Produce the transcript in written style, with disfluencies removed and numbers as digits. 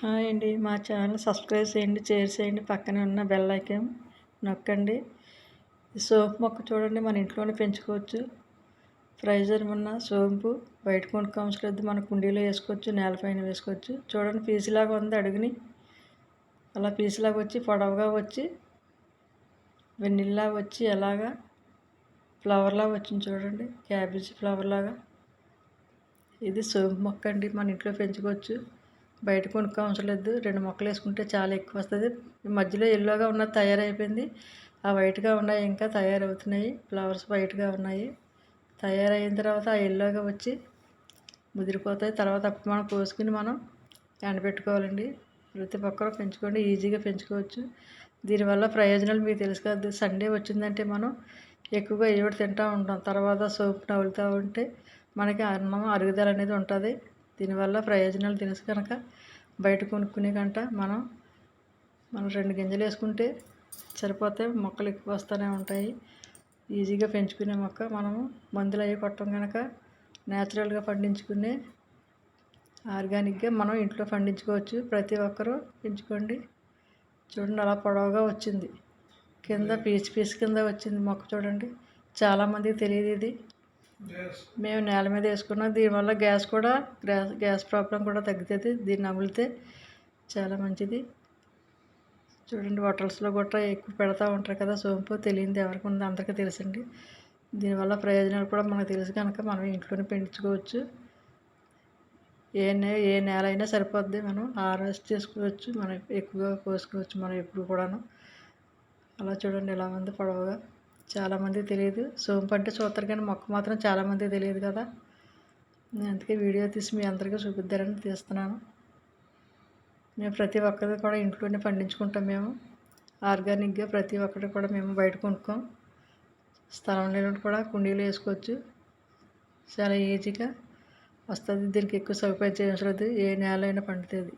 Hi అండి. మా channel subscribe చేయండి, షేర్ చేయండి, పక్కనే ఉన్న బెల్ ఐకాన్ నొక్కండి. ఈ సోంపు మొక్క చూడండి, మన ఇంట్లోనే పెంచుకోవచ్చు. ప్రైజర్ ఉన్న సోంపు బయట కొనుక్కోవసరం లేదు, మన కుండీలో వేసుకోవచ్చు, నేలపైన వేసుకోవచ్చు. చూడండి పీసులాగా ఉంది, అడుగుని అలా పీసులాగా వచ్చి పొడవుగా వచ్చి వెన్నీల్లా వచ్చి ఎలాగా ఫ్లవర్లా వచ్చింది చూడండి, క్యాబేజీ ఫ్లవర్ లాగా. ఇది సోంపు మొక్క అండి, మన ఇంట్లో పెంచుకోవచ్చు. బయట కొనుక్కోవసరం లేదు, 2 మొక్కలు వేసుకుంటే చాలా ఎక్కువ వస్తుంది. మధ్యలో ఎల్లోగా ఉన్నది తయారైపోయింది, ఆ వైట్గా ఉన్నాయి ఇంకా తయారవుతున్నాయి. ఫ్లవర్స్ వైట్గా ఉన్నాయి, తయారైన తర్వాత ఆ ఎల్లోగా వచ్చి ముదిరిపోతాయి. తర్వాత అప్పుడు మనం కోసుకుని మనం ఎండబెట్టుకోవాలండి. ప్రతి ఒక్కరూ పెంచుకోండి, ఈజీగా పెంచుకోవచ్చు. దీనివల్ల ప్రయోజనాలు మీకు తెలుసు కదా. సండే వచ్చిందంటే మనం ఎక్కువగా ఏవిటి తింటూ ఉంటాం, తర్వాత సోపు నవ్వులుతూ ఉంటే మనకి అన్నం అరుగుదల అనేది ఉంటుంది. దీనివల్ల ప్రయోజనాలు తెలుసు కనుక బయట కొనుక్కునే కంట మనం 2 గింజలు వేసుకుంటే సరిపోతాయి. మొక్కలు ఎక్కువ వస్తూనే ఉంటాయి. ఈజీగా పెంచుకునే మొక్క, మనము మందులు అవి కొట్టం కనుక న్యాచురల్గా పండించుకునే ఆర్గానిక్గా మనం ఇంట్లో పండించుకోవచ్చు. ప్రతి ఒక్కరూ పెంచుకోండి. చూడండి అలా పొడవుగా వచ్చింది, కింద పీచు కింద వచ్చింది మొక్క చూడండి. చాలామందికి తెలియదు ఇది. మేము నేల మీద వేసుకున్నాం. దీనివల్ల గ్యాస్ ప్రాబ్లం కూడా తగ్గుతుంది. దీన్ని నమిలితే చాలా మంచిది. చూడండి హోటల్స్లో గట్రా ఎక్కువ పెడతా ఉంటారు కదా సోంపు, తెలియదు ఎవరికి ఉంది, అందరికీ తెలుసండి. దీనివల్ల ప్రయోజనాలు కూడా మనకు తెలుసు కనుక మనం ఇంట్లోనే పెంచుకోవచ్చు. ఏ నేల అయినా సరిపోద్ది, మనం హార్వెస్ట్ చేసుకోవచ్చు, మనం ఎక్కువగా కోసుకోవచ్చు మనం ఎప్పుడు కూడాను. అలా చూడండి ఎలా ఉంది పొడవుగా. చాలామందికి తెలియదు, సోంపు అంటే చూస్తారు కానీ మొక్క మాత్రం చాలామందికి తెలియదు కదా. నేను అందుకే వీడియో తీసి మీ అందరికీ చూపిద్దారని తీస్తున్నాను. మేము ప్రతి ఒక్కరిది కూడా ఇంట్లోనే పండించుకుంటాం. మేము ఆర్గానిక్గా ప్రతి ఒక్కటి కూడా మేము బయట కొనుక్కోం. స్థలం లేని కూడా కుండీలో వేసుకోవచ్చు, చాలా ఈజీగా వస్తుంది. దీనికి ఎక్కువ సౌకర్యం చేయవసరం లేదు, ఏ నేల అయినా పండుతుంది.